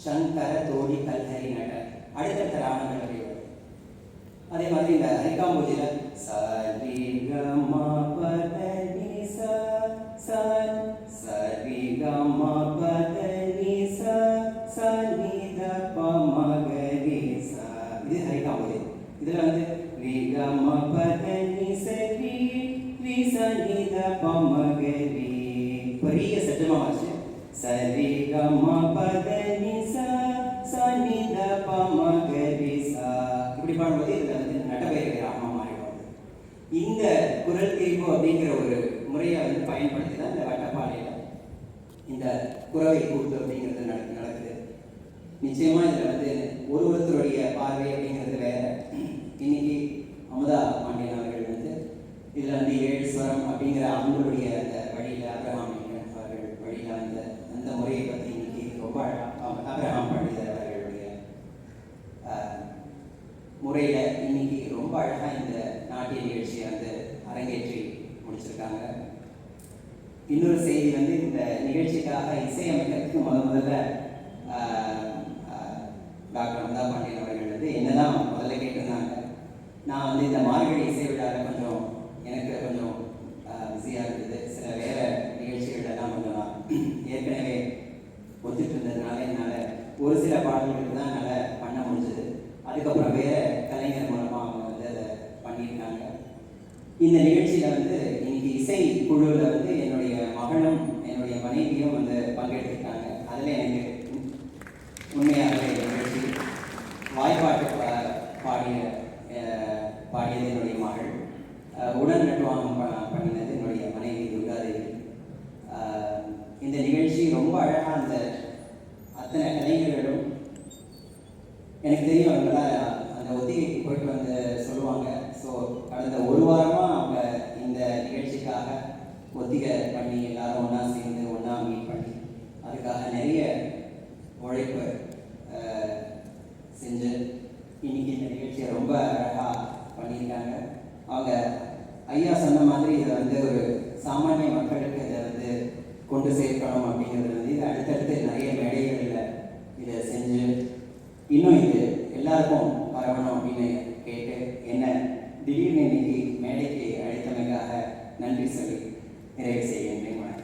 சங்கர தோடி கல்ஹரி நட அடுத்தடுத்த ராகங்கள் அப்படி வரும். அதே மாதிரி இந்த ஹரிகாம்பூஜியில் சரி கம பத நி ச சரி கம பத நி ச நி த ப ம க ரி ச இது ஹரிகாம்பூஜி. இதில் வந்து ரி கம பத நி ச ரி ச நி த ப ம க ரி பெரிய சட்டமாக வச்சு சரி கம பத நி ச நி த ப ம க ரி ச இப்படி பாடும்போது இதில் வந்து நடபெயர் ராகமாக மாறிடும். இந்த குரல் தீர்வு அப்படிங்கிற ஒரு முறையை வந்து பயன்படுத்தி தான் இந்த வட்டப்பாளையில் இந்த குரவை கூத்து அப்படிங்கிறது நடக்குது. நிச்சயமாக இதில் வந்து ஒருத்தருடைய பார்வை அப்படிங்கிறது வேற. இன்னைக்கு அமுதா பாண்டியன் அவர்கள் வந்து இதில் வந்து 7 ஸ்வரம் அப்படிங்கிற அவங்களுடைய அந்த வழியில் அப்ரஹாம் அவர்கள் வழியில் அந்த முறையை பற்றி இன்னைக்கு ரொம்ப அப்ரஹாம் பண்டிதர் அவர்களுடைய முறையில் இன்னைக்கு ரொம்ப அழகாக இந்த நாட்டிய நிகழ்ச்சியை வந்து அரங்கேற்றி முடிச்சிருக்காங்க. இன்னொரு செய்தி வந்து இந்த நிகழ்ச்சிக்காக இசையமைக்கிறதுக்கு முதல்ல டாக்டர் அமுதா பாண்டியன் அவர்கள் வந்து என்னதான் முதல்ல கேட்டிருந்தாங்க. நான் வந்து இந்த மார்கழி இசை விழாவில் எனக்கு கொஞ்சம் பிஸியாக இருந்தது. சில வேறு நிகழ்ச்சிகளெல்லாம் கொஞ்சம் நான் ஏற்கனவே ஒத்துட்டு இருந்ததுனால என்னால் ஒரு சில பாடல்களுக்கு தான் என்னால் பண்ண முடிஞ்சது. அதுக்கப்புறம் வேறு கலைஞர் மூலமாக அவங்க வந்து அதை பண்ணியிருக்காங்க. இந்த நிகழ்ச்சியில் வந்து இன்னைக்கு இசை குழுவில் வந்து என்னுடைய மகனும் என்னுடைய மனைவியும் வந்து பங்கெடுத்திருக்காங்க. அதில் எனக்கு உண்மையாகவே நிகழ்ச்சி வாய்ப்பாட்டு பாடியது என்னுடைய மகள், உடல் நட்டுவாங்கம் பண்ணினது என்னுடைய மனைவி துர்காதேவி. இந்த நிகழ்ச்சி ரொம்ப அழகாக அந்த அத்தனை கலைஞர்களும் எனக்கு தெரியும். அவங்களாம் அந்த ஒத்திகைக்கு போயிட்டு வந்து சொல்லுவாங்க. ஸோ கடந்த ஒரு வாரமாக அவங்க இந்த நிகழ்ச்சிக்காக ஒத்திகை பண்ணி எல்லாரும் ஒன்றா சேர்ந்து ஒன்றா மீட் பண்ணி அதுக்காக நிறைய உழைப்பு செஞ்சு இன்னைக்கு இந்த நிகழ்ச்சியை ரொம்ப அழகாக பண்ணியிருக்காங்க. அவங்க ஐயா சொன்ன மாதிரி இதை வந்து ஒரு சாமானிய மக்களுக்கு இதை வந்து கொண்டு சேர்க்கணும் அப்படிங்கிறது வந்து இது அடுத்தடுத்து நிறைய மேடைகளில் இதை செஞ்சு இன்னும் இது எல்லாருக்கும் பரவணும் அப்படின்னு கேட்டு என்ன திடீர்னு இன்னைக்கு மேடைக்கு அழைத்தமைக்காக நன்றி சொல்லி நிறைவு செய்கின்றேன்.